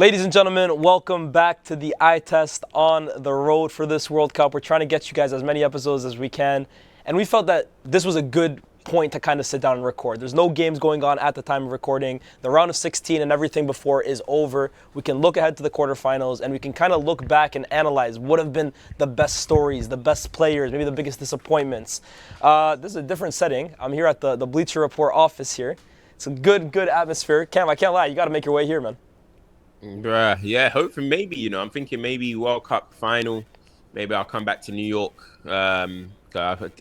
Ladies and gentlemen, welcome back to the eye test on the road for this World Cup. We're trying to get you guys as many episodes as we can, and we felt that this was a good point to kind of sit down and record. There's no games going on at the time of recording. The round of 16 and everything before is over. We can look ahead to the quarterfinals, and we can kind of look back and analyze what have been the best stories, the best players, maybe the biggest disappointments. This is a different setting. I'm here at the Bleacher Report office here. It's a good atmosphere. Cam, I can't lie. You got to make your way here, man. Bruh, yeah, hopefully maybe, I'm thinking maybe World Cup final. Maybe I'll come back to New York. I'm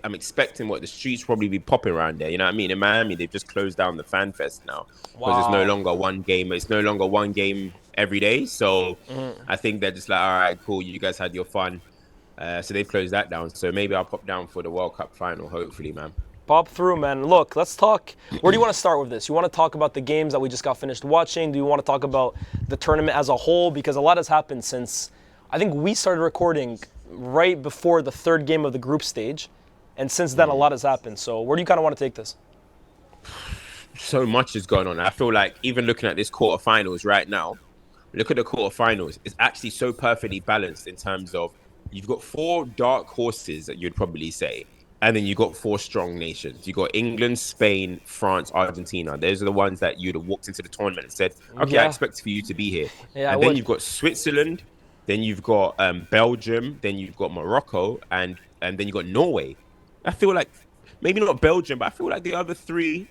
expecting the streets probably be popping around there. You know what I mean? In Miami, they've just closed down the Fan Fest now because it's no longer one game. It's no longer one game every day. So I think they're just like, all right, cool. You guys had your fun. So they've closed that down. So maybe I'll pop down for the World Cup final, hopefully, man. Pop through, man. Look, let's talk. Where do you want to start with this? You want to talk about the games that we just got finished watching? Do you want to talk about the tournament as a whole? Because a lot has happened since, I think we started recording right before the third game of the group stage. And since then, a lot has happened. So where do you kind of want to take this? So much is going on. I feel like even looking at this quarterfinals right now, look at the quarterfinals. It's actually so perfectly balanced in terms of you've got four dark horses that you'd probably say. And then you got four strong nations. You got England, Spain, France, Argentina. Those are the ones that you'd have walked into the tournament and said, okay, I expect for you to be here. Yeah, and then you've got Switzerland, then you've got Belgium, then you've got Morocco, and then you've got Norway. I feel like, maybe not Belgium, but I feel like the other three,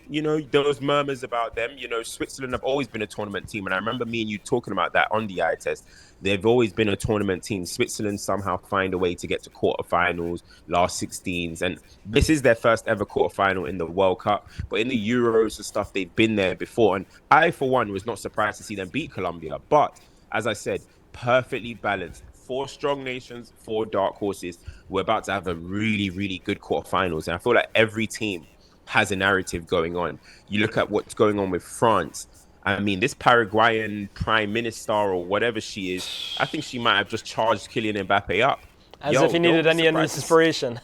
those murmurs about them, Switzerland have always been a tournament team. And I remember me and you talking about that on the eye test. They've always been a tournament team. Switzerland somehow find a way to get to quarterfinals, last 16s. And this is their first ever quarterfinal in the World Cup. But in the Euros and stuff, they've been there before. And I, for one, was not surprised to see them beat Colombia. But as I said, perfectly balanced. Four strong nations, four dark horses. We're about to have a really, really good quarterfinals. And I feel like every team has a narrative going on. You look at what's going on with France. I mean, this Paraguayan prime minister or whatever she is, I think she might have just charged Kylian Mbappe up. As if he needed any inspiration.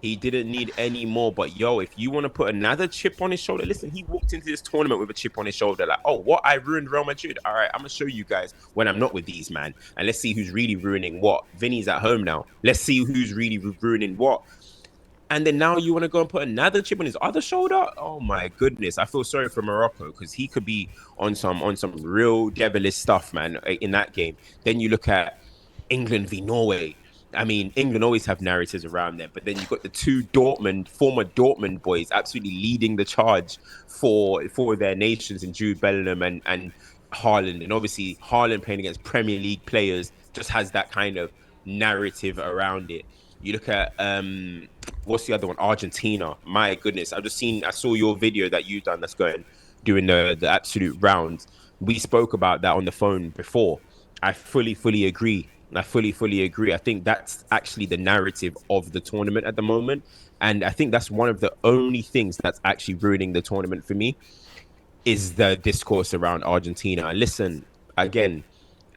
He didn't need any more. But, if you want to put another chip on his shoulder, listen, he walked into this tournament with a chip on his shoulder. Like, oh, what? I ruined Real Madrid. All right, I'm going to show you guys when I'm not with these, man. And let's see who's really ruining what. Vinny's at home now. Let's see who's really ruining what. And then now you want to go and put another chip on his other shoulder? Oh, my goodness. I feel sorry for Morocco because he could be on some real devilish stuff, man, in that game. Then you look at England v Norway. I mean, England always have narratives around them, but then you've got the two former Dortmund boys absolutely leading the charge for their nations in Jude Bellingham and Haaland. And obviously, Haaland playing against Premier League players just has that kind of narrative around it. You look at, what's the other one? Argentina. My goodness. I saw your video that you've done that's doing the absolute rounds. We spoke about that on the phone before. I fully agree. I fully agree. I think that's actually the narrative of the tournament at the moment. And I think that's one of the only things that's actually ruining the tournament for me is the discourse around Argentina. Listen, again,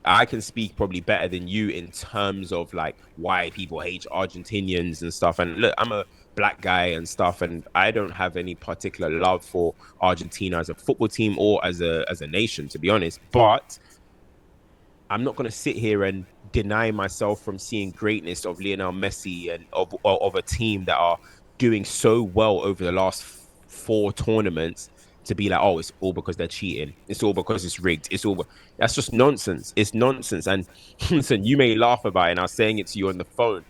I can speak probably better than you in terms of like why people hate Argentinians and stuff. And look, I'm a black guy and stuff, and I don't have any particular love for Argentina as a football team or as a nation, to be honest. But I'm not going to sit here and deny myself from seeing greatness of Lionel Messi and of a team that are doing so well over the last four tournaments to be like, oh, it's all because they're cheating. It's all because it's rigged. That's just nonsense. It's nonsense. And listen, you may laugh about it, and I was saying it to you on the phone,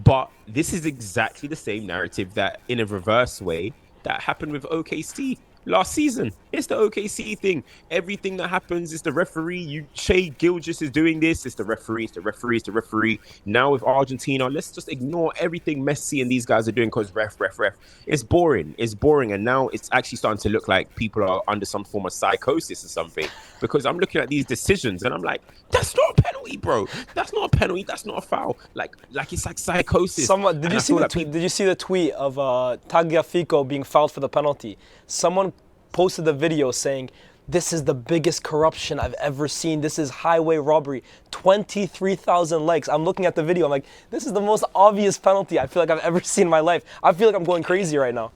but this is exactly the same narrative that, in a reverse way, that happened with OKC last season. It's the OKC thing. Everything that happens is the referee. Shea Gilgeous is doing this. It's the referee. It's the referee. It's the referee. Now with Argentina, let's just ignore everything Messi and these guys are doing because ref. It's boring. It's boring. And now it's actually starting to look like people are under some form of psychosis or something, because I'm looking at these decisions and I'm like, that's not a penalty, bro. That's not a penalty. That's not a foul. Like it's like psychosis. Did you see the tweet? Did you see the tweet of Tagliafico being fouled for the penalty? Someone posted the video saying, this is the biggest corruption I've ever seen. This is highway robbery. 23,000 likes. I'm looking at the video. I'm like, this is the most obvious penalty I feel like I've ever seen in my life. I feel like I'm going crazy right now.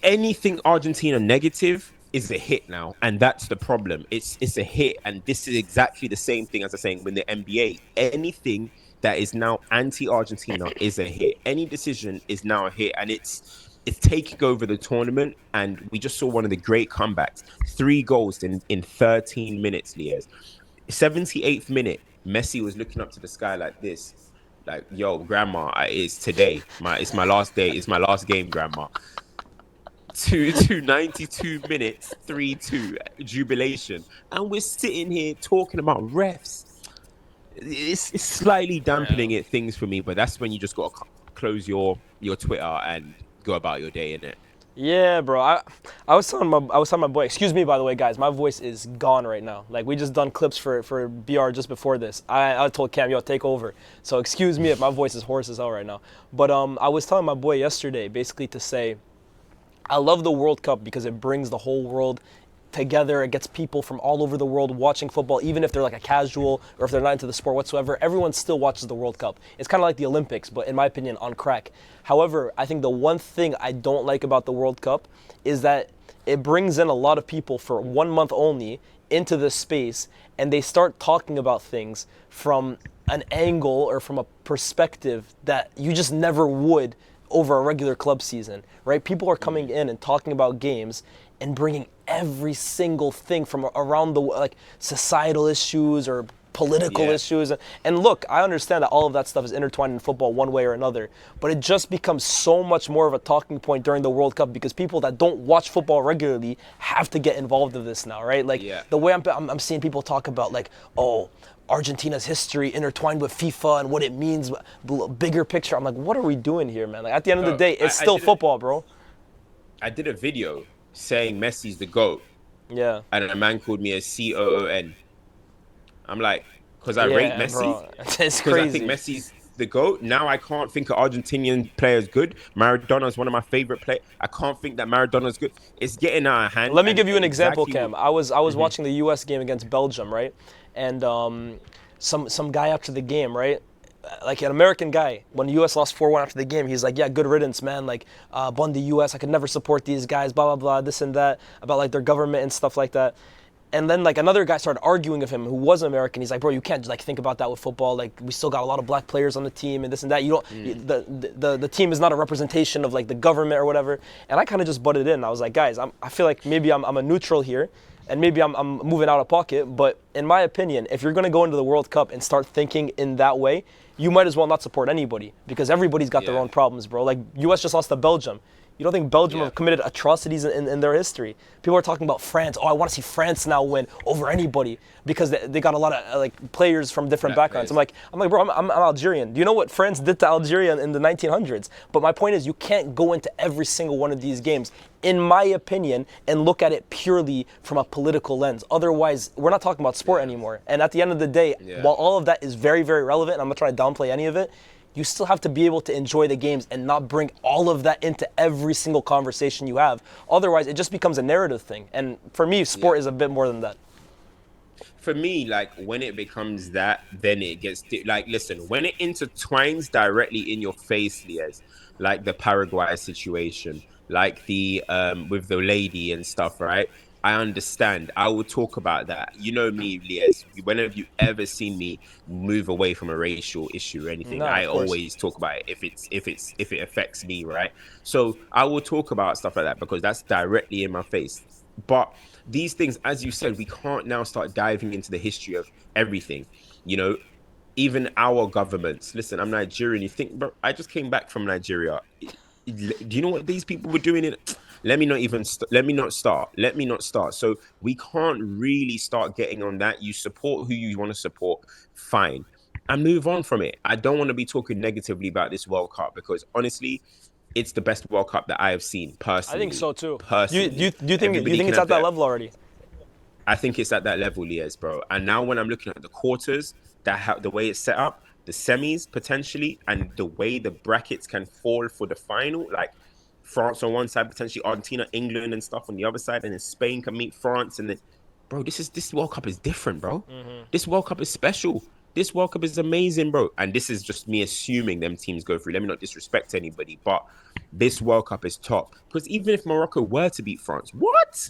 Anything Argentina negative is a hit now, and that's the problem. It's a hit, and this is exactly the same thing as I'm saying with the NBA. Anything that is now anti-Argentina is a hit. Any decision is now a hit, and it's taking over the tournament. And we just saw one of the great comebacks: 3 goals in 13 minutes. Lies, 78th minute, Messi was looking up to the sky like this. Like, yo, grandma, it's today. It's my last day. It's my last game, grandma. To 92 minutes, 3-2 jubilation. And we're sitting here talking about refs. It's slightly dampening it things for me, but that's when you just got to close your Twitter and go about your day, innit? Yeah, bro. I was telling my boy. Excuse me, by the way, guys. My voice is gone right now. Like we just done clips for BR just before this. I told Cam, yo, take over. So excuse me if my voice is hoarse as hell right now. But I was telling my boy yesterday, basically to say, I love the World Cup because it brings the whole world together. It gets people from all over the world watching football, even if they're like a casual or if they're not into the sport whatsoever. Everyone still watches the World Cup. It's kind of like the Olympics, but in my opinion, on crack. However, I think the one thing I don't like about the World Cup is that it brings in a lot of people for 1 month only into this space, and they start talking about things from an angle or from a perspective that you just never would over a regular club season, right? People are coming in and talking about games and bringing every single thing from around the, like, societal issues or political issues. And look, I understand that all of that stuff is intertwined in football one way or another, but it just becomes so much more of a talking point during the World Cup because people that don't watch football regularly have to get involved in this now, right? Like the way I'm seeing people talk about, like, oh, Argentina's history intertwined with FIFA and what it means, bigger picture. I'm like, what are we doing here, man? Like, at the end of the day, it's still football, bro. I did a video saying Messi's the GOAT. Yeah. And a man called me a COON. I'm like, because I rate Messi. Bro. It's crazy. Because I think Messi's the GOAT. Now I can't think of Argentinian players good. Maradona's one of my favorite players. I can't think that Maradona's good. It's getting out of hand. Let me give you an example, Cam. I was watching the U.S. game against Belgium, right? And some guy after the game, right? Like an American guy, when the U.S. lost 4-1 after the game, he's like, yeah, good riddance, man. Like, bun the U.S. I could never support these guys, blah, blah, blah, this and that, about like their government and stuff like that. And then like another guy started arguing with him who was American. He's like, bro, you can't like think about that with football. Like, we still got a lot of black players on the team and this and that. You don't, the team is not a representation of like the government or whatever. And I kind of just butted in. I was like, guys, I feel like maybe I'm a neutral here. And maybe I'm moving out of pocket, but in my opinion, if you're going to go into the World Cup and start thinking in that way, you might as well not support anybody because everybody's got their own problems, bro. Like, U.S. just lost to Belgium. You don't think Belgium have committed atrocities in their history? People are talking about France. Oh, I want to see France now win over anybody because they got a lot of like players from different backgrounds. I'm like, bro, I'm Algerian. Do you know what France did to Algeria in the 1900s? But my point is, you can't go into every single one of these games, in my opinion, and look at it purely from a political lens. Otherwise, we're not talking about sport anymore. And at the end of the day, while all of that is very, very relevant, and I'm not trying to downplay any of it, you still have to be able to enjoy the games and not bring all of that into every single conversation you have. Otherwise, it just becomes a narrative thing. And for me, sport is a bit more than that. For me, like, when it becomes that, then it gets like, listen, when it intertwines directly in your face, Lies, like the Paraguay situation, like the with the lady and stuff, right? I understand. I will talk about that. You know me, Lies. When have you ever seen me move away from a racial issue or anything? No, I always talk about it if it affects me, right? So I will talk about stuff like that because that's directly in my face. But these things, as you said, we can't now start diving into the history of everything. You know, even our governments. Listen, I'm Nigerian. You think, bro, I just came back from Nigeria. Do you know what these people were doing in? Let me not start. So we can't really start getting on that. You support who you want to support, fine, and move on from it. I don't want to be talking negatively about this World Cup because honestly, it's the best World Cup that I have seen personally. I think so too. Personally, do you think it's at that level already? I think it's at that level, Lies, bro. And now when I'm looking at the quarters, the way it's set up, the semis potentially, and the way the brackets can fall for the final, like France on one side, potentially Argentina, England, and stuff on the other side, and then Spain can meet France, and then, bro, this World Cup is different, bro. This World Cup is special. This World Cup is amazing, bro. And this is just me assuming them teams go through. Let me not disrespect anybody, but this World Cup is top. Because even if Morocco were to beat France, what?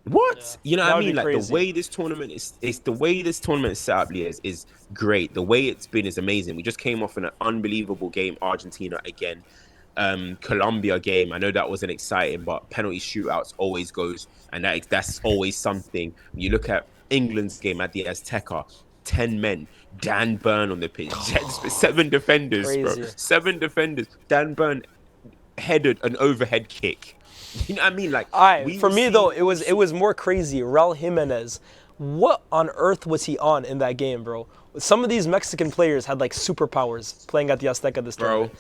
What? Yeah, You know what that I would be mean? Like the crazy. way this tournament is the way this tournament is set up, Lyes, is great. The way it's been is amazing. We just came off an unbelievable game, Argentina again. Colombia game. I know that wasn't exciting, but penalty shootouts always goes, and that's always something. You look at England's game at the Azteca, 10 men, Dan Burn on the pitch, seven defenders, bro, Crazy. seven defenders. Dan Burn headed an overhead kick. You know what I mean? Like All right, we for were me though, seeing it all was it sorts. was more crazy. Raul Jimenez, what on earth was he on in that game, bro? Some of these Mexican players had like superpowers playing at the Azteca this Bro, tournament.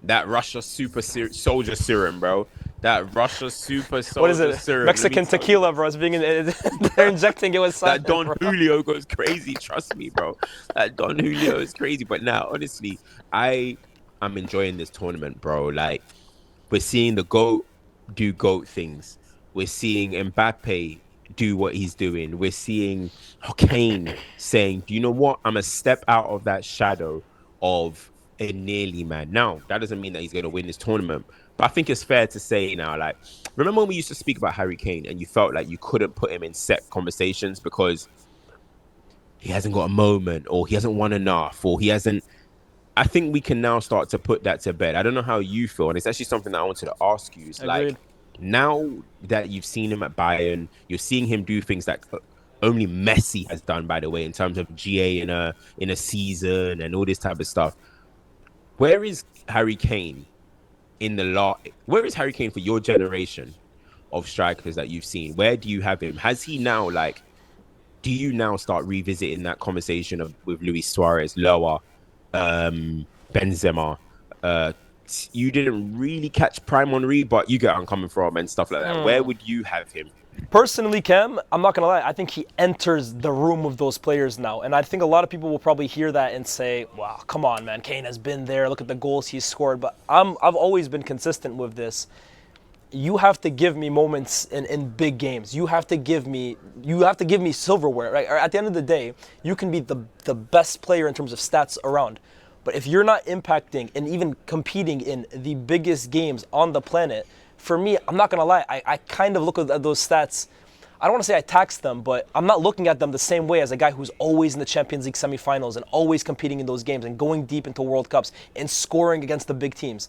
that Russia soldier serum, bro. That Russia super What is soldier it? serum. Let me Mexican tell you, tequila, bro. It's being they're injecting it with that cyanide, Don bro. Julio goes crazy. Trust me, bro. That Don Julio is crazy. But now, honestly, I'm enjoying this tournament, bro. Like we're seeing the goat do goat things. We're seeing Mbappe do what he's doing. We're seeing Kane saying, "Do you know what? I'm a step out of that shadow of a nearly man." Now, that doesn't mean that he's going to win this tournament, but I think it's fair to say now, like, remember when we used to speak about Harry Kane and you felt like you couldn't put him in set conversations because he hasn't got a moment or he hasn't won enough or he hasn't. I think we can now start to put that to bed. I don't know how you feel, and it's actually something that I wanted to ask you. Is like Agreed. now that you've seen him at Bayern, you're seeing him do things that only Messi has done, by the way, in terms of GA in a season and all this type of stuff. Where is Harry Kane in the law? Where is Harry Kane for your generation of strikers that you've seen? Where do you have him? Has he now like? Do you now start revisiting that conversation with Luis Suarez, Loa, Benzema? Uh, you didn't really catch Prime Henry, but you get where I'm coming from and stuff like that. Where would you have him? Personally, Cam, I'm not gonna lie. I think he enters the room of those players now, and I think a lot of people will probably hear that and say, "Wow, come on, man, Kane has been there. Look at the goals he's scored." But I've always been consistent with this. You have to give me moments in big games. You have to give me silverware. Right? Or at the end of the day, you can be the best player in terms of stats around. But if you're not impacting and even competing in the biggest games on the planet, for me, I'm not gonna lie, I kind of look at those stats. I don't want to say I tax them, but I'm not looking at them the same way as a guy who's always in the Champions League semifinals and always competing in those games and going deep into World Cups and scoring against the big teams.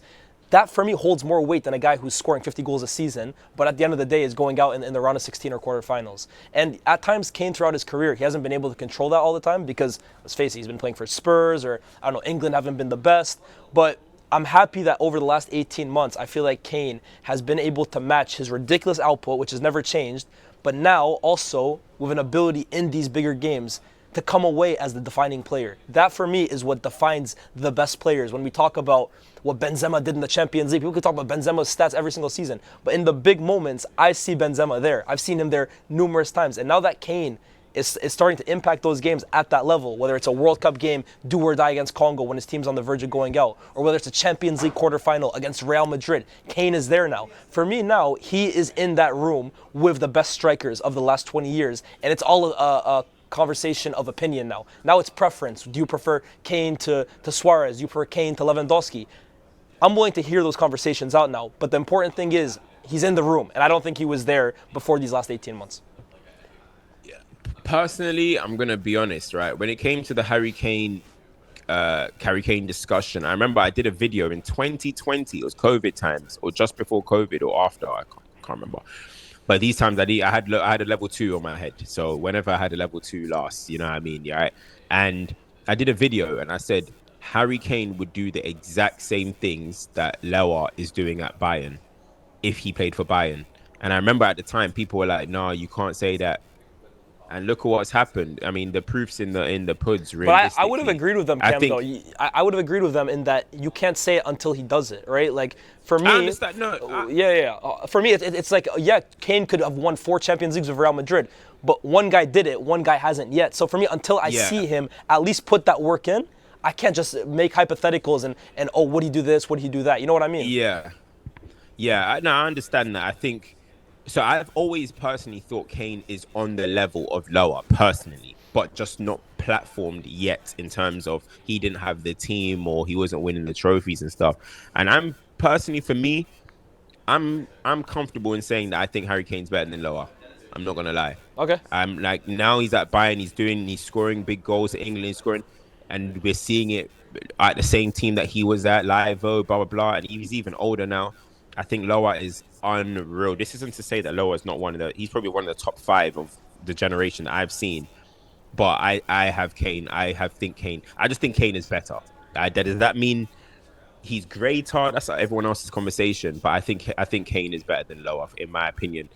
That for me holds more weight than a guy who's scoring 50 goals a season, but at the end of the day is going out in the round of 16 or quarterfinals. And at times, Kane throughout his career, he hasn't been able to control that all the time because, let's face it, he's been playing for Spurs or, I don't know, England haven't been the best. But I'm happy that over the last 18 months, I feel like Kane has been able to match his ridiculous output, which has never changed, but now also with an ability in these bigger games to come away as the defining player. That for me is what defines the best players. When we talk about what Benzema did in the Champions League, people can talk about Benzema's stats every single season, but in the big moments, I see Benzema there. I've seen him there numerous times, and now that Kane is starting to impact those games at that level, whether it's a World Cup game, do or die against Congo when his team's on the verge of going out, or whether it's a Champions League quarterfinal against Real Madrid. Kane is there now. For me now, he is in that room with the best strikers of the last 20 years, and it's all a conversation of opinion now. Now it's preference. Do you prefer Kane to Suarez? Do you prefer Kane to Lewandowski? I'm willing to hear those conversations out now, but the important thing is he's in the room, and I don't think he was there before these last 18 months. Personally, I'm gonna be honest, right? When it came to the Harry Kane discussion, I remember I did a video in 2020. It was COVID times, or just before COVID, or after. I can't remember. But these times I had a level 2 on my head. So whenever I had a level 2 last, you know what I mean, yeah. Right? And I did a video and I said Harry Kane would do the exact same things that Lewa is doing at Bayern if he played for Bayern. And I remember at the time people were like, "No, you can't say that." And look at what's happened. I mean, the proof's in the puds. But I would have Realistically, agreed with them, I Cam, though. think I would have agreed with them in that you can't say it until he does it, right? Like, for I me, understand. No, yeah. For me, it's like, yeah, Kane could have won 4 Champions Leagues with Real Madrid, but one guy did it, one guy hasn't yet. So for me, until I yeah, see him at least put that work in, I can't just make hypotheticals and oh, would he do this? Would he do that? You know what I mean? yeah. Yeah, no, I understand that. I think so. I've always personally thought Kane is on the level of Lower, personally, but just not platformed yet in terms of he didn't have the team or he wasn't winning the trophies and stuff. And I'm personally, for me, I'm comfortable in saying that I think Harry Kane's better than Lower. I'm not gonna lie. Okay. I'm like now he's at Bayern. He's scoring big goals at England. He's scoring, and we're seeing it at the same team that he was at, Live, blah blah blah. And he's even older now. I think Loa is unreal. This isn't to say that Loa is not one of the. He's probably one of the top five of the generation that I've seen. But I have Kane. Think Kane. I just think Kane is better. Does that mean he's greater? That's like everyone else's conversation. But I think Kane is better than Loa, in my opinion.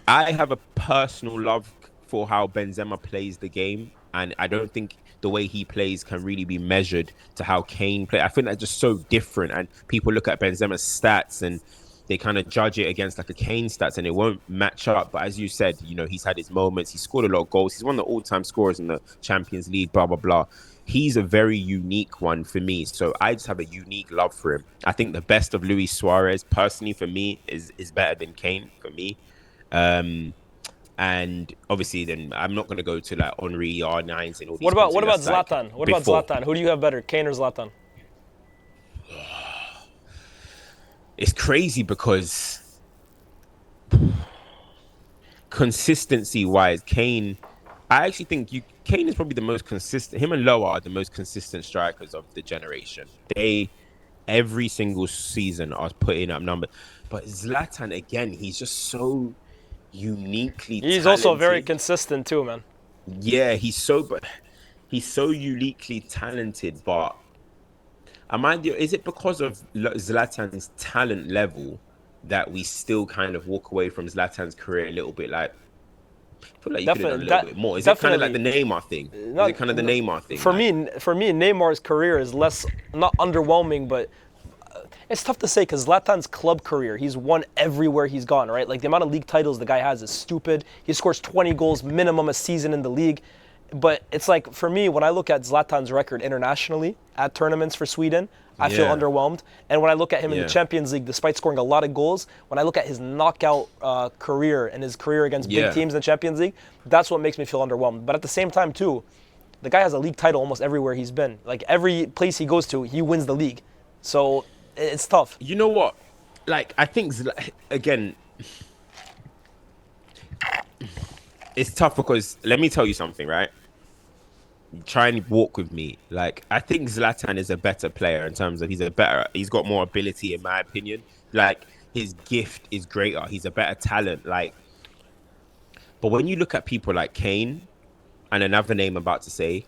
I have a personal love for how Benzema plays the game, and I don't think the way he plays can really be measured to how Kane plays. I think that's just so different, and people look at Benzema's stats and they kind of judge it against like a Kane stats, and it won't match up. But as you said, you know, he's had his moments. He scored a lot of goals. He's one of the all-time scorers in the Champions League. Blah blah blah. He's a very unique one for me, so I just have a unique love for him. I think the best of Luis Suarez, personally, for me, is better than Kane for me. And obviously, then I'm not going to go to like Henry, R9s, and all these. What about Zlatan? Like what about Zlatan? Who do you have better, Kane or Zlatan? It's crazy because consistency-wise, Kane. I actually think Kane is probably the most consistent. Him and Loa are the most consistent strikers of the generation. They every single season are putting up numbers. But Zlatan again, he's just so uniquely He's talented. also very consistent too, man. Yeah, he's so uniquely talented, but is it because of Zlatan's talent level that we still kind of walk away from Zlatan's career a little bit? Like, I feel like you could have done a little bit more. Is it kind of like the Neymar thing? Is it kind of the Neymar thing? For me, Neymar's career is less, not underwhelming, but it's tough to say because Zlatan's club career, he's won everywhere he's gone, right? Like the amount of league titles the guy has is stupid. He scores 20 goals minimum a season in the league. But it's like, for me, when I look at Zlatan's record internationally at tournaments for Sweden, I feel underwhelmed. And when I look at him in the Champions League, despite scoring a lot of goals, when I look at his knockout career and his career against big teams in the Champions League, that's what makes me feel underwhelmed. But at the same time, too, the guy has a league title almost everywhere he's been. Like every place he goes to, he wins the league. So it's tough. You know what? Like, I think, again, it's tough because, let me tell you something, right? Try and walk with me. Like, I think Zlatan is a better player in terms of he's got more ability, in my opinion. Like, his gift is greater. He's a better talent. Like, but when you look at people like Kane, and another name I'm about to say,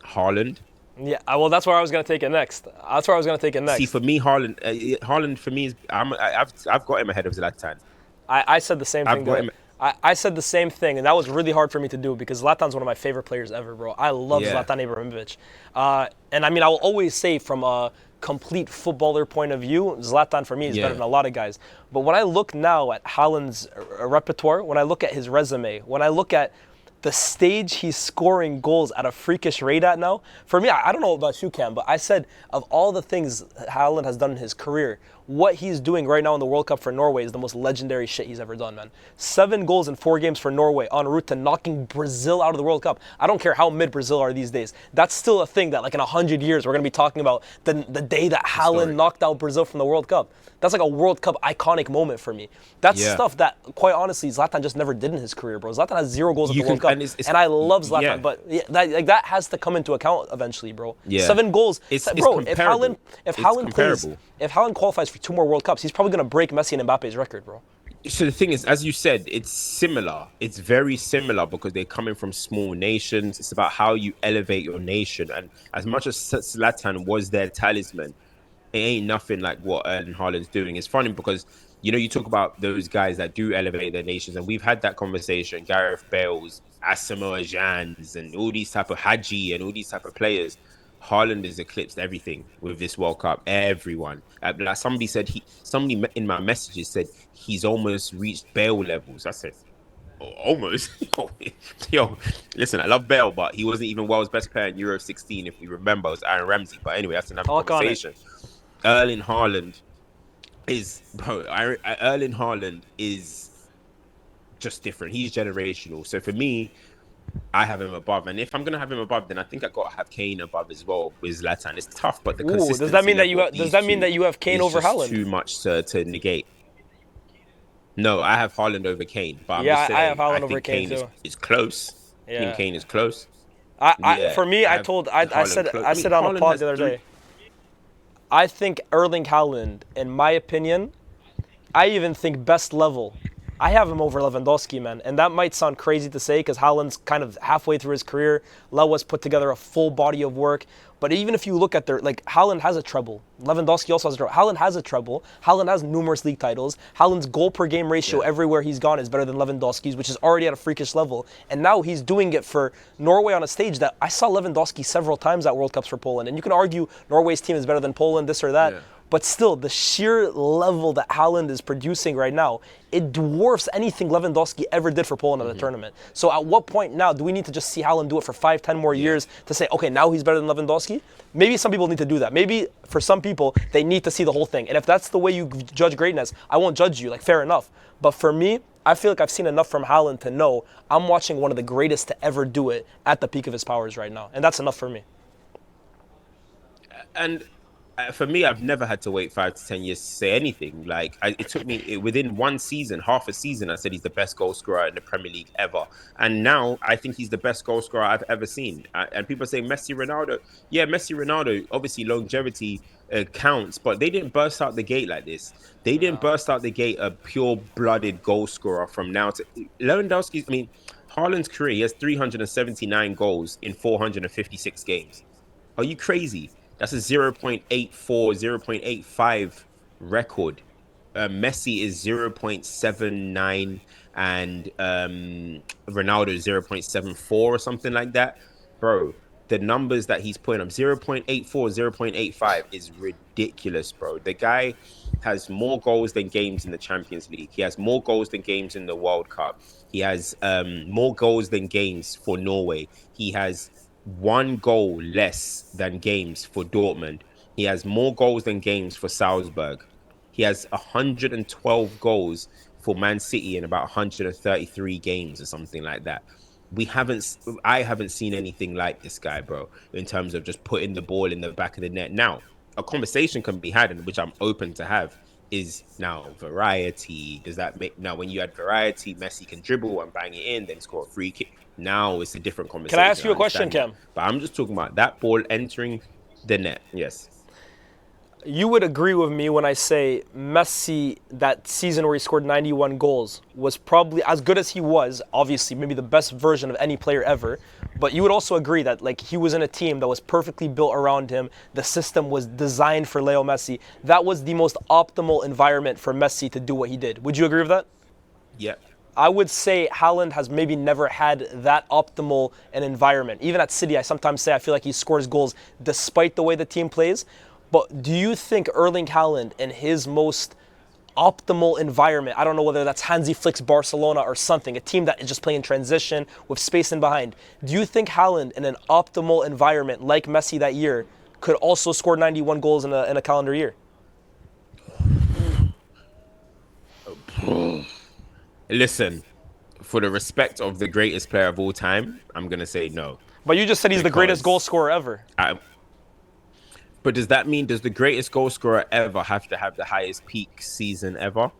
Haaland. Yeah, well, that's where I was going to take it next. See, for me, Haaland for me is I've got him ahead of Zlatan. I said the same thing. I said the same thing, and that was really hard for me to do because Zlatan's one of my favorite players ever, bro. I love Zlatan Ibrahimovic. And I mean, I will always say from a complete footballer point of view, Zlatan for me is better than a lot of guys. But when I look now at Haaland's repertoire, when I look at his resume, when I look at the stage he's scoring goals at a freakish rate at now, for me, I don't know about you, Cam, but I said of all the things Haaland has done in his career, what he's doing right now in the World Cup for Norway is the most legendary shit he's ever done, man. 7 goals in 4 games for Norway en route to knocking Brazil out of the World Cup. I don't care how mid Brazil are these days. That's still a thing that like in 100 years we're going to be talking about the day that Haaland knocked out Brazil from the World Cup. That's like a World Cup iconic moment for me. That's stuff that, quite honestly, Zlatan just never did in his career, bro. Zlatan has 0 goals at the World Cup, and I love Zlatan, but that has to come into account eventually, bro. 7 goals, bro. If Haaland qualifies for 2 more World Cups, he's probably gonna break Messi and Mbappe's record, bro. So the thing is, as you said, it's similar. It's very similar because they're coming from small nations. It's about how you elevate your nation, and as much as Zlatan was their talisman, it ain't nothing like what Erling Haaland's doing. It's funny because, you know, you talk about those guys that do elevate their nations, and we've had that conversation. Gareth Bale's, Asamoah Gyan's, and all these type of Hadji and all these type of players. Haaland has eclipsed everything with this World Cup. Everyone. Like somebody in my messages said he's almost reached Bale levels. I said, almost. Yo, listen, I love Bale, but he wasn't even world's best player in Euro 16. If we remember, it was Aaron Ramsey. But anyway, that's another conversation. Erling Haaland is just different. He's generational. So for me, I have him above, and if I'm gonna have him above, then I think I gotta have Kane above as well with Zlatan. It's tough, but the consistency. Does that mean that you have Kane over Haaland? Too much to negate. No, I have Haaland over Kane, but I'm Yeah, just I have saying I Haaland over think Kane Kane is too. is close. I think Yeah. Kane is close. I Yeah, for me, I I have told Haaland close. I I mean, said on a Haaland pod has the other three. day. I think Erling Haaland, in my opinion, I even think best level. I have him over Lewandowski, man. And that might sound crazy to say because Haaland's kind of halfway through his career. Lewa's put together a full body of work. But even if you look at their, like, Haaland has a treble. Lewandowski also has a treble. Haaland has a treble. Haaland has numerous league titles. Haaland's goal per game ratio Yeah. everywhere he's gone is better than Lewandowski's, which is already at a freakish level. And now he's doing it for Norway on a stage that I saw Lewandowski several times at World Cups for Poland. And you can argue Norway's team is better than Poland, this or that. Yeah. But still, the sheer level that Haaland is producing right now, it dwarfs anything Lewandowski ever did for Poland at a tournament. So at what point now do we need to just see Haaland do it for 5, 10 more Yeah. years to say, okay, now he's better than Lewandowski? Maybe some people need to do that. Maybe for some people, they need to see the whole thing. And if that's the way you judge greatness, I won't judge you, like fair enough. But for me, I feel like I've seen enough from Haaland to know I'm watching one of the greatest to ever do it at the peak of his powers right now. And that's enough for me. And for me, I've never had to wait 5 to 10 years to say anything. Like it took me within one season, half a season, I said he's the best goal scorer in the Premier League ever. And now I think he's the best goal scorer I've ever seen. And people say Messi, Ronaldo. Yeah, Messi, Ronaldo. Obviously, longevity counts, but they didn't burst out the gate like this. They didn't No. burst out the gate a pure-blooded goal scorer from now to Lewandowski's. I mean, Haaland's career, he has 379 goals in 456 games. Are you crazy? That's a 0.84, 0.85 record. Messi is 0.79 and Ronaldo 0.74 or something like that. Bro, the numbers that he's putting up 0.84, 0.85 is ridiculous, bro. The guy has more goals than games in the Champions League. He has more goals than games in the World Cup. He has more goals than games for Norway. He has one goal less than games for Dortmund. He has more goals than games for Salzburg. He has 112 goals for Man City in about 133 games or something like that. I haven't seen anything like this guy, bro, in terms of just putting the ball in the back of the net. Now, a conversation can be had, and which I'm open to have, is now variety. Does that make now when you add variety, Messi can dribble and bang it in, then score a free kick? Now it's a different Can I ask conversation. you I a question, understand that. Cam? But I'm just talking about that ball entering the net. Yes. You would agree with me when I say Messi, that season where he scored 91 goals, was probably as good as he was, obviously, maybe the best version of any player ever. But you would also agree that like he was in a team that was perfectly built around him. The system was designed for Leo Messi. That was the most optimal environment for Messi to do what he did. Would you agree with that? Yep. I would say Haaland has maybe never had that optimal an environment. Even at City, I sometimes say I feel like he scores goals despite the way the team plays. But do you think Erling Haaland in his most optimal environment, I don't know whether that's Hansi Flick's Barcelona or something, a team that is just playing transition with space in behind, do you think Haaland in an optimal environment like Messi that year could also score 91 goals in a calendar year? Listen, for the respect of the greatest player of all time, I'm gonna say no But you just said he's the greatest goal because scorer ever. I. But does that mean does the greatest goal scorer ever have to have the highest peak season ever?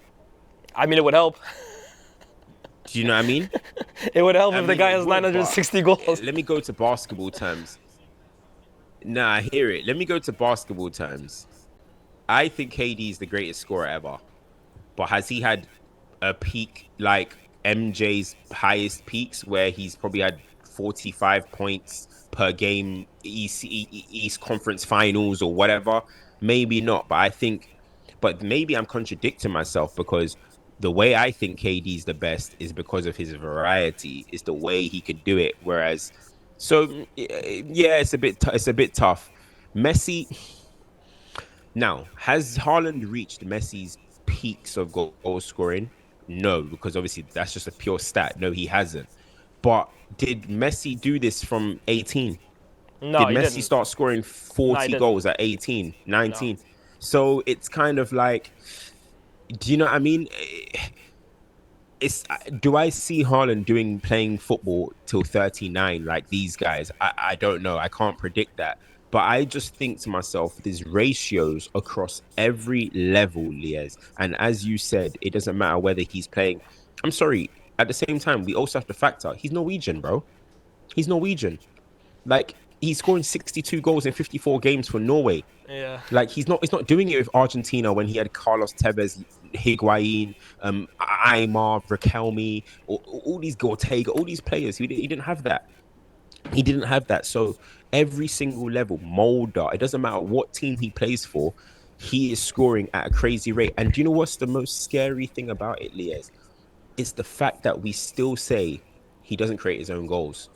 I mean, it would help. Do you know what I mean? It would help I if the mean, guy it has would, but 960 goals. let me go to basketball terms. Nah, I hear it. Let me go to basketball terms. I think KD is the greatest scorer ever, but has he had a peak like MJ's highest peaks where he's probably had 45 points per game, East Conference Finals or whatever? Maybe not, but I think, but maybe I'm contradicting myself because the way I think KD's the best is because of his variety, is the way he could do it. Whereas, so yeah, it's a bit tough. Messi. Now, has Haaland reached Messi's peaks of goal scoring? No, because obviously that's just a pure stat. No, he hasn't. But did Messi do this from 18? No, Did he Messi didn't. start scoring No, he 40 didn't. goals at 18, No. 19? So it's kind of like, do you know what I mean? It's do I see Haaland playing football till 39 like these guys? I don't know. I can't predict that. But I just think to myself, there's ratios across every level, Lies. And as you said, it doesn't matter whether he's playing. I'm sorry. At the same time, we also have to factor he's Norwegian, bro. He's Norwegian. Like he's scoring 62 goals in 54 games for Norway. Yeah. Like he's not doing it with Argentina when he had Carlos Tevez, Higuain, Aymar, Raquelme, all these Ortega, all these players. He didn't have that. He didn't have that. So every single level, Mulder, it doesn't matter what team he plays for, he is scoring at a crazy rate. And do you know what's the most scary thing about it, Lies? It's the fact that we still say he doesn't create his own goals.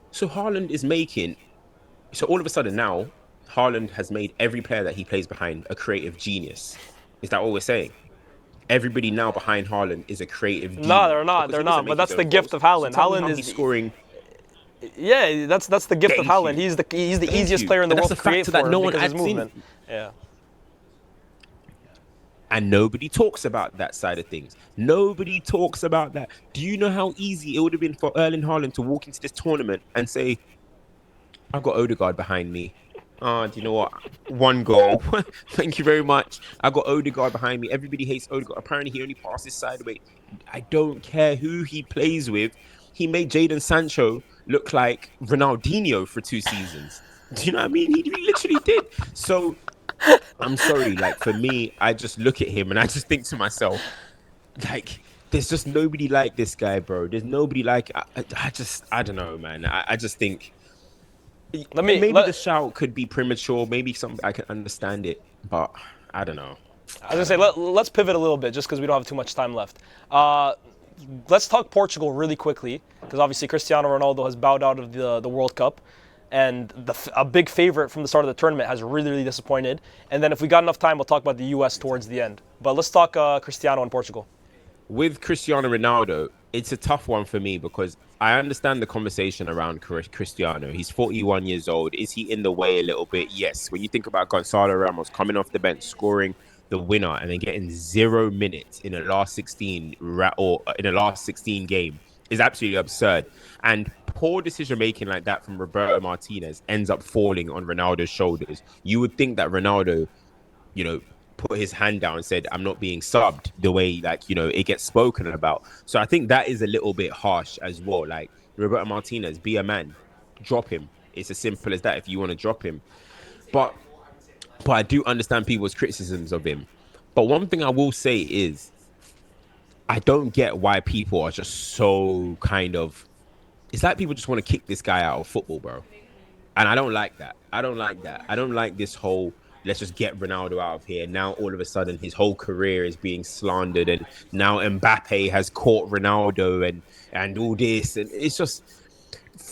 So Haaland is making. So all of a sudden now, Haaland has made every player that he plays behind a creative genius. Is that what we're saying? Everybody now behind Haaland is a creative genius. No, they're not. Because They're he doesn't not. But make that's his the own gift goals. of Haaland. So tell me Haaland how is he's scoring. Yeah, that's the gift of Thank Haaland. you. He's the Thank easiest you. player in the And world that's to a create factor that for no one because of his adds in. movement. Yeah. And nobody talks about that side of things. Nobody talks about that. Do you know how easy it would have been for Erling Haaland to walk into this tournament and say, I've got Odegaard behind me. Do you know what? One goal. Thank you very much. I got Odegaard behind me. Everybody hates Odegaard. Apparently, he only passes sideways. I don't care who he plays with. He made Jadon Sancho look like Ronaldinho for 2 seasons. Do you know what I mean? He literally did. So I'm sorry. Like for me, I just look at him and I just think to myself, like, there's just nobody like this guy, bro. There's nobody like. I don't know, man. I just think. Maybe the shout could be premature. Maybe some I can understand it, but I don't know. I was gonna say let's pivot a little bit just because we don't have too much time left. Let's talk Portugal really quickly because obviously Cristiano Ronaldo has bowed out of the World Cup, and a big favorite from the start of the tournament has really disappointed. And then if we got enough time, we'll talk about the U.S. towards the end. But let's talk Cristiano and Portugal. With Cristiano Ronaldo, it's a tough one for me because I understand the conversation around Cristiano. He's 41 years old. Is he in the way a little bit? Yes. When you think about Gonzalo Ramos coming off the bench, scoring the winner, and then getting 0 minutes in the last 16 or in the last 16 game is absolutely absurd. And poor decision making like that from Roberto Martinez ends up falling on Ronaldo's shoulders. You would think that Ronaldo, put his hand down and said, I'm not being subbed the way, it gets spoken about. So I think that is a little bit harsh as well. Like, Roberto Martinez, be a man. Drop him. It's as simple as that if you want to drop him. But I do understand people's criticisms of him. But one thing I will say is, I don't get why people are just so it's like people just want to kick this guy out of football, bro. And I don't like that. I don't like this whole, let's just get Ronaldo out of here. Now, all of a sudden, his whole career is being slandered. And now Mbappe has caught Ronaldo and all this. And it's just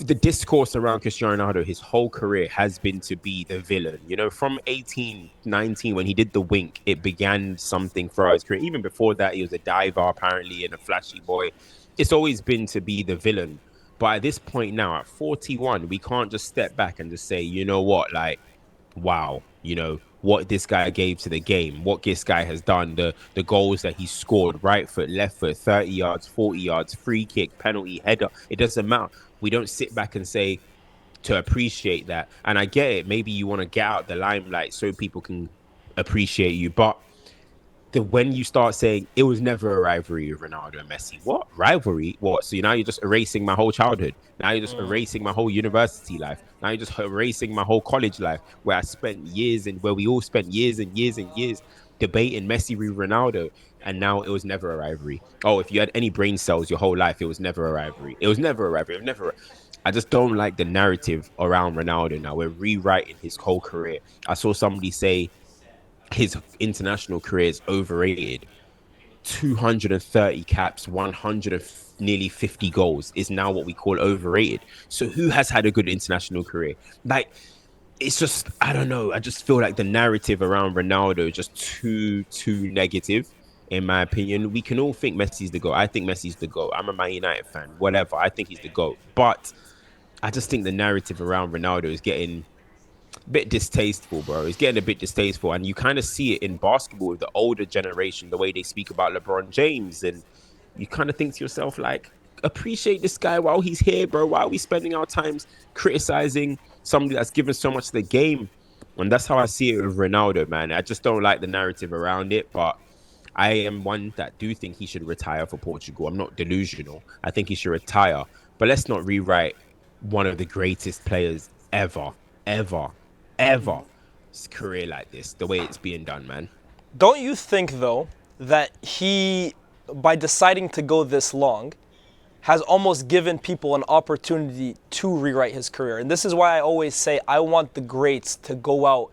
the discourse around Cristiano Ronaldo, his whole career has been to be the villain. From 18, 19, when he did the wink, it began something for his career. Even before that, he was a diver, apparently, and a flashy boy. It's always been to be the villain. But at this point now, at 41, we can't just step back and just say, you know what, like, wow, what this guy gave to the game, what this guy has done, the goals that he scored, right foot, left foot, 30 yards, 40 yards, free kick, penalty, header. It doesn't matter. We don't sit back and say to appreciate that. And I get it. Maybe you want to get out the limelight so people can appreciate you. But when you start saying it was never a rivalry with Ronaldo and Messi, what rivalry? What? So now you're just erasing my whole childhood. Now you're just erasing my whole university life. Now you're just erasing my whole college life, where I spent years and where we all spent years and years and years debating Messi with Ronaldo, and now it was never a rivalry. Oh, if you had any brain cells your whole life, it was never a rivalry. It was never a rivalry. It was never. I just don't like the narrative around Ronaldo now. We're rewriting his whole career. I saw somebody say his international career is overrated. 230 caps, nearly 50 goals is now what we call overrated. So who has had a good international career? Like, it's just, I don't know. I just feel like the narrative around Ronaldo is just too negative, in my opinion. We can all think Messi's the GOAT. I think Messi's the GOAT. I'm a Man United fan, whatever. I think he's the GOAT. But I just think the narrative around Ronaldo is getting bit distasteful, bro. It's getting a bit distasteful. And you kind of see it in basketball with the older generation, the way they speak about LeBron James. And you kind of think to yourself, like, appreciate this guy while he's here, bro. Why are we spending our times criticizing somebody that's given so much to the game? And that's how I see it with Ronaldo, man. I just don't like the narrative around it, but I am one that do think he should retire for Portugal. I'm not delusional. I think he should retire. But let's not rewrite one of the greatest players ever, ever his career like this, the way it's being done, man. Don't you think, though, that he, by deciding to go this long, has almost given people an opportunity to rewrite his career? And this is why I always say I want the greats to go out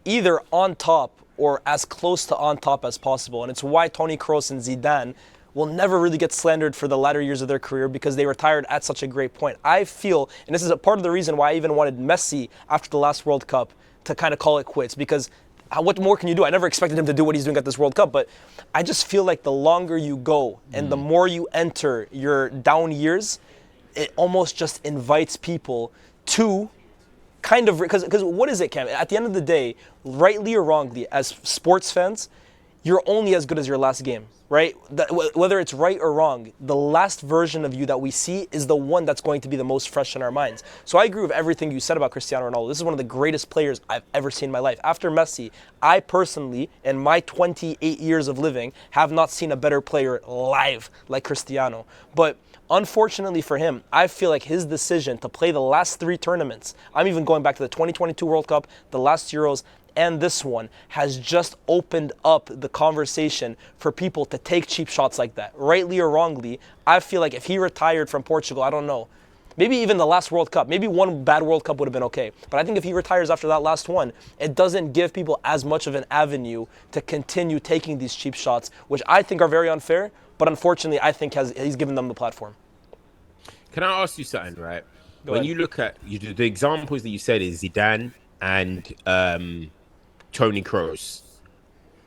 either on top or as close to on top as possible. And it's why Toni Kroos and Zidane will never really get slandered for the latter years of their career because they retired at such a great point. I feel, and this is a part of the reason why I even wanted Messi after the last World Cup to kind of call it quits, because what more can you do? I never expected him to do what he's doing at this World Cup, but I just feel like the longer you go and the more you enter your down years, it almost just invites people to kind of, because what is it, Cam? At the end of the day, rightly or wrongly, as sports fans, you're only as good as your last game, right? Whether it's right or wrong, the last version of you that we see is the one that's going to be the most fresh in our minds. So I agree with everything you said about Cristiano Ronaldo. This is one of the greatest players I've ever seen in my life. After Messi, I personally, in my 28 years of living, have not seen a better player live like Cristiano. But unfortunately for him, I feel like his decision to play the last 3 tournaments, I'm even going back to the 2022 World Cup, the last Euros, and this one, has just opened up the conversation for people to take cheap shots like that. Rightly or wrongly, I feel like if he retired from Portugal, I don't know, maybe even the last World Cup, maybe one bad World Cup would have been okay. But I think if he retires after that last one, it doesn't give people as much of an avenue to continue taking these cheap shots, which I think are very unfair, but unfortunately I think he's given them the platform. Can I ask you something, right? Go When ahead. you look at the examples that you said is Zidane and Toni Kroos,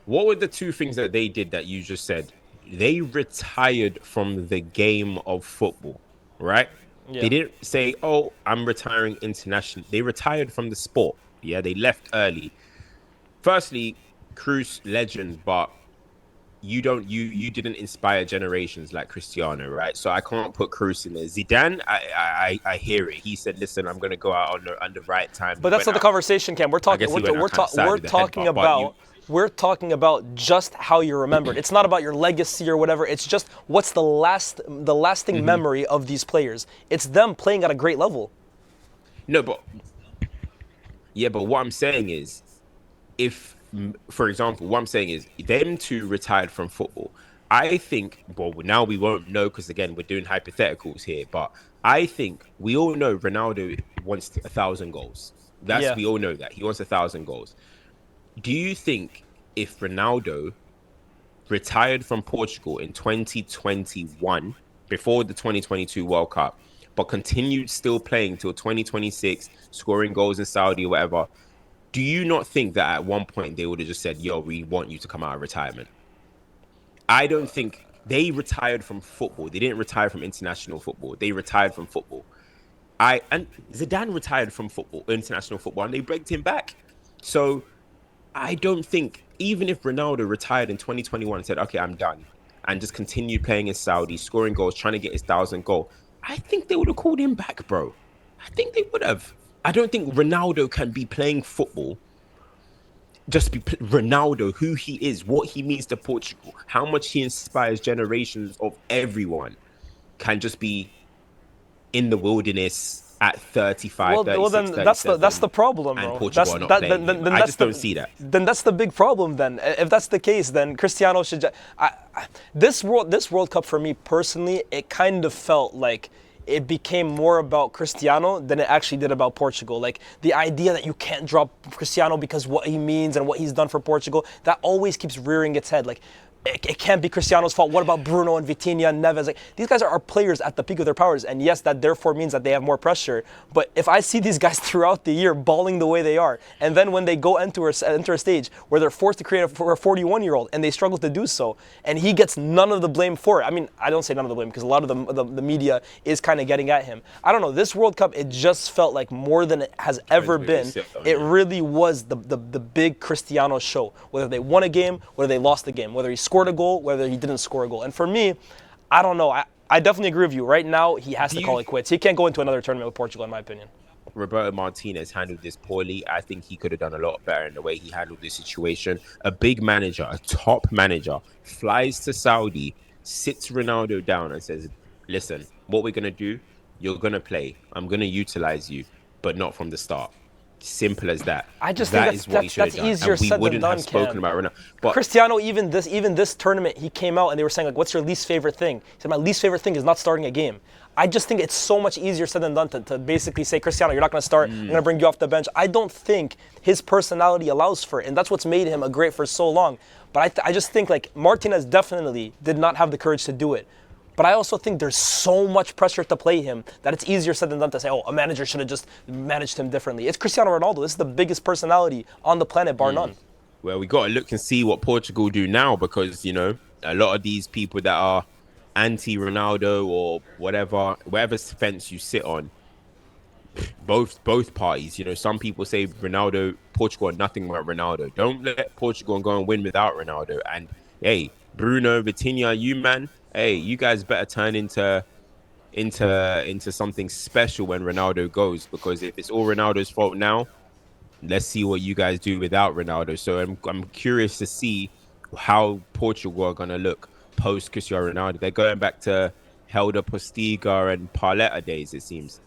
what were the 2 things that they did that you just said? They retired from the game of football, right? Yeah. They didn't say, "Oh, I'm retiring internationally." They retired from the sport. Yeah, they left early. Firstly, Kroos, legend, but you didn't inspire generations like Cristiano, right? So I can't put Kroos in there. Zidane, I hear it. He said, "Listen, I'm going to go out on the right time." But that's not the conversation, Cam. We're talking. We're talking about just how you're remembered. It's not about your legacy or whatever. It's just what's the lasting memory of these players. It's them playing at a great level. No, but what I'm saying is, if, for example, what I'm saying is, them 2 retired from football. I think, well, now we won't know because, again, we're doing hypotheticals here, but I think we all know Ronaldo wants 1,000 goals. We all know that. He wants 1,000 goals. Do you think if Ronaldo retired from Portugal in 2021, before the 2022 World Cup, but continued still playing till 2026, scoring goals in Saudi or whatever, do you not think that at one point they would have just said, "Yo, we want you to come out of retirement"? I don't think they retired from football. They didn't retire from international football. They retired from football. And Zidane retired from football, international football, and they begged him back. So I don't think, even if Ronaldo retired in 2021 and said, "Okay, I'm done," and just continued playing in Saudi, scoring goals, trying to get his 1,000 goal, I think they would have called him back, bro. I think they would have. I don't think Ronaldo can be playing football, just be Ronaldo, who he is, what he means to Portugal, how much he inspires generations of everyone, can just be in the wilderness at 35, Well, 36, then 37, that's the problem, and bro. Portugal are not playing him. I just don't see that. Then that's the big problem. Then, if that's the case, then Cristiano should. This World Cup for me personally, it kind of felt like it became more about Cristiano than it actually did about Portugal. Like the idea that you can't drop Cristiano because what he means and what he's done for Portugal, that always keeps rearing its head. Like it can't be Cristiano's fault. What about Bruno and Vitinha and Neves? Like these guys are players at the peak of their powers, and yes, that therefore means that they have more pressure. But if I see these guys throughout the year balling the way they are, and then when they go enter a stage where they're forced to create for a 41-year-old and they struggle to do so, and he gets none of the blame for it. I mean, I don't say none of the blame because a lot of the media is kind of getting at him. I don't know. This World Cup, it just felt like more than it has ever been. It really was the big Cristiano show. Whether they won a game, whether they lost a game, whether he scored a goal, whether he didn't score a goal. And for me, I don't know. I definitely agree with you. Right now, he has Do to you call it quits. He can't go into another tournament with Portugal, in my opinion. Roberto Martinez handled this poorly. I think he could have done a lot better in the way he handled this situation. A big manager, a top manager, flies to Saudi, sits Ronaldo down and says, listen, what we're going to do, you're going to play. I'm going to utilize you, but not from the start. Simple as that. I just think That is what he should have done. easier And we said than wouldn't done, have spoken Cam. about Ronaldo. But Cristiano, even this tournament, he came out and they were saying, like, what's your least favorite thing? He said, my least favorite thing is not starting a game. I just think it's so much easier said than done to basically say, Cristiano, you're not going to start. I'm going to bring you off the bench. I don't think his personality allows for it, and that's what's made him a great for so long. But I just think, like, Martinez definitely did not have the courage to do it. But I also think there's so much pressure to play him that it's easier said than done to say, oh, a manager should have just managed him differently. It's Cristiano Ronaldo. This is the biggest personality on the planet, bar none. well, we got to look and see what Portugal do now because, you know, a lot of these people that are anti-Ronaldo or whatever fence you sit on, both parties, you know, some people say Ronaldo, Portugal are nothing without Ronaldo. Don't let Portugal go and win without Ronaldo. And, hey, Bruno, Vitinha, you, man, hey, you guys better turn into something special when Ronaldo goes because if it's all Ronaldo's fault now, let's see what you guys do without Ronaldo. So I'm curious to see how Portugal are going to look post Cristiano Ronaldo. They're going back to Helder Postiga and Paletta days, it seems.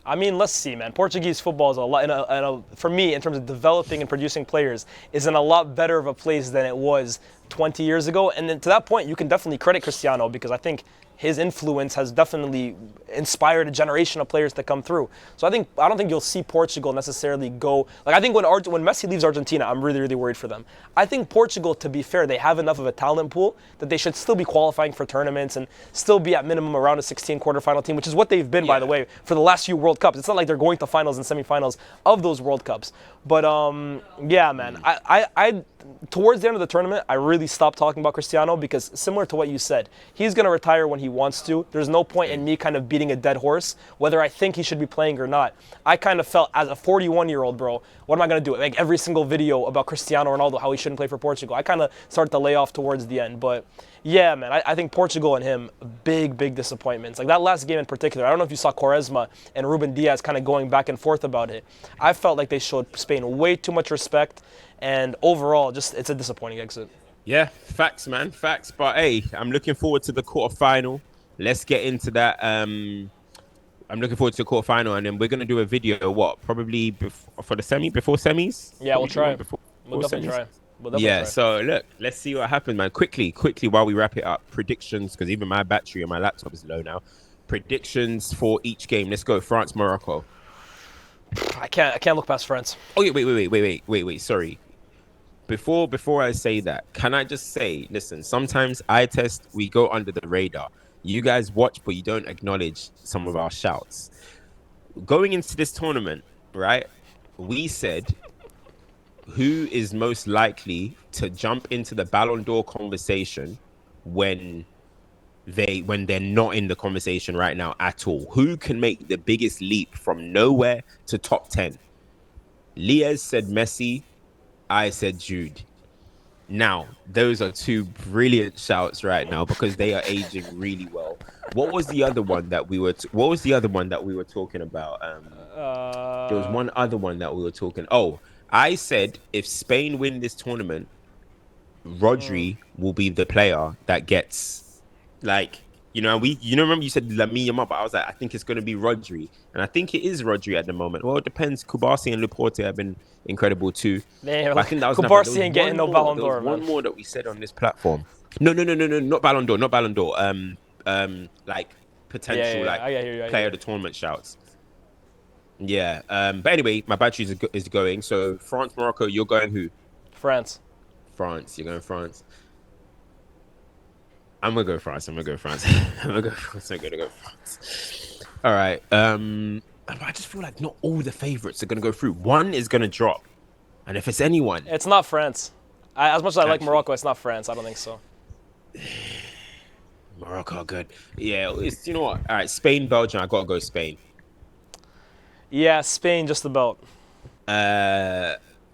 I mean, let's see, man. Portuguese football is a lot, for me, in terms of developing and producing players, is in a lot better of a place than it was 20 years ago. And then to that point, you can definitely credit Cristiano because I think his influence has definitely inspired a generation of players to come through. So I don't think you'll see Portugal necessarily go. Like I think when Messi leaves Argentina, I'm really, really worried for them. I think Portugal, to be fair, they have enough of a talent pool that they should still be qualifying for tournaments and still be at minimum around a 16 quarterfinal team, which is what they've been, by the way, for the last few World Cups. It's not like they're going to finals and semifinals of those World Cups. But yeah, man, I towards the end of the tournament, I really stopped talking about Cristiano because similar to what you said, he's going to retire when he wants to. There's no point in me kind of beating a dead horse, whether I think he should be playing or not. I kind of felt as a 41-year-old, bro, what am I going to do? Make every single video about Cristiano Ronaldo, how he shouldn't play for Portugal. I kind of started to lay off towards the end. But yeah, man, I think Portugal and him, big disappointments. Like that last game in particular, I don't know if you saw Quaresma and Ruben Diaz kind of going back and forth about it. I felt like they showed Spain way too much respect. And overall, just it's a disappointing exit. Yeah, facts, man, facts. But hey, I'm looking forward to the quarterfinal. Let's get into that. I'm looking forward to the quarterfinal, and then we're gonna do a video. What? Probably before semis. Yeah, we'll try. We'll definitely try. Yeah. So look, let's see what happens, man. Quickly, while we wrap it up, predictions because even my battery on my laptop is low now. Predictions for each game. Let's go. France, Morocco. I can't look past France. Oh yeah, wait. Sorry. Before I say that, can I just say, listen, sometimes I test, we go under the radar. You guys watch, but you don't acknowledge some of our shouts. Going into this tournament, right, we said who is most likely to jump into the Ballon d'Or conversation when they're not in the conversation right now at all. Who can make the biggest leap from nowhere to top 10? Lyes said Messi. I said Jude. Now, those are two brilliant shouts right now because they are aging really well. What was the other one that we were talking about? There was one other one that we were talking. Oh, I said if Spain win this tournament, Rodri will be the player that gets, like, remember you said Lamine Yamal, but I was like, I think it's going to be Rodri, and I think it is Rodri at the moment. Well, it depends. Kubasi and Laporte have been incredible too. Man, I think that was Kubasi ain't getting no Ballon d'Or. One more that we said on this platform. No, not Ballon d'Or. Like potential player of the tournament shouts. Yeah. But anyway, my battery is going. So France, Morocco. You're going who? France. You're going France. I'm gonna go France. I'm gonna go France. All right. I just feel like not all the favorites are gonna go through. One is gonna drop, and if it's anyone, it's not France. As much as I like Morocco, it's not France. I don't think so. Morocco, good. Yeah, you know what? All right, Spain, Belgium. I gotta go Spain. Yeah, Spain, just about.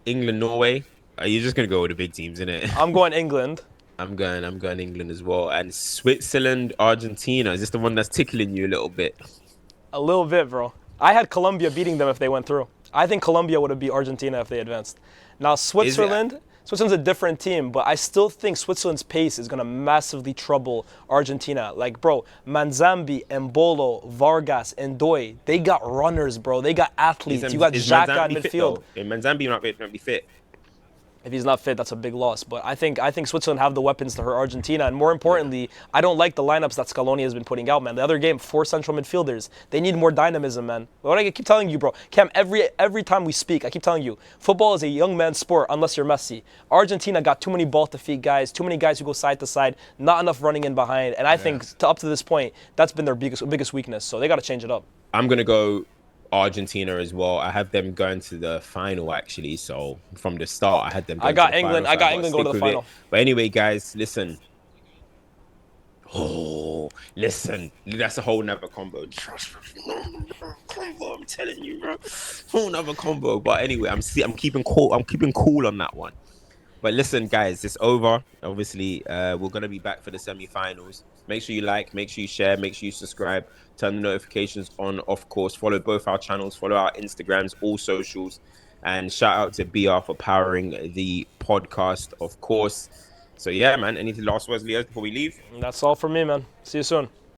England, Norway. You're just gonna go with the big teams, innit? I'm going England. I'm going England as well. And Switzerland, Argentina. Is this the one that's tickling you a little bit? A little bit, bro. I had Colombia beating them if they went through. I think Colombia would have beat Argentina if they advanced. Now Is it? Switzerland's a different team, but I still think Switzerland's pace is gonna massively trouble Argentina. Like, bro, Manzambi, Embolo, Vargas, and Ndoye, they got runners, bro. They got athletes. You got Is Xhaka in Manzambi fit midfield. though? Manzambi not be fit. If he's not fit, that's a big loss. But I think Switzerland have the weapons to hurt Argentina, and more importantly, I don't like the lineups that Scaloni has been putting out, man. The other game, 4 central midfielders. They need more dynamism, man. What I keep telling you, bro, Cam. Every time we speak, I keep telling you, football is a young man's sport unless you're Messi. Argentina got too many ball to feet guys, too many guys who go side to side, not enough running in behind, and I think up to this point, that's been their biggest weakness. So they got to change it up. I'm gonna go Argentina as well. I have them going to the final actually. So from the start, I had them I going to got the England. final. I So got I've got to England go stick to the with it. final. But anyway, guys, listen. Oh, listen, that's a whole nother combo. Trust me, combo. I'm telling you, bro, whole nother combo. But anyway, I'm keeping cool. I'm keeping cool on that one. But listen, guys, it's over. Obviously, we're gonna be back for the semi-finals. Make sure you like, make sure you share, make sure you subscribe, turn the notifications on. Of course, follow both our channels, follow our Instagrams, all socials, and shout out to BR for powering the podcast, of course. So yeah, man. Any last words, Leo, before we leave? That's all for me, man. See you soon.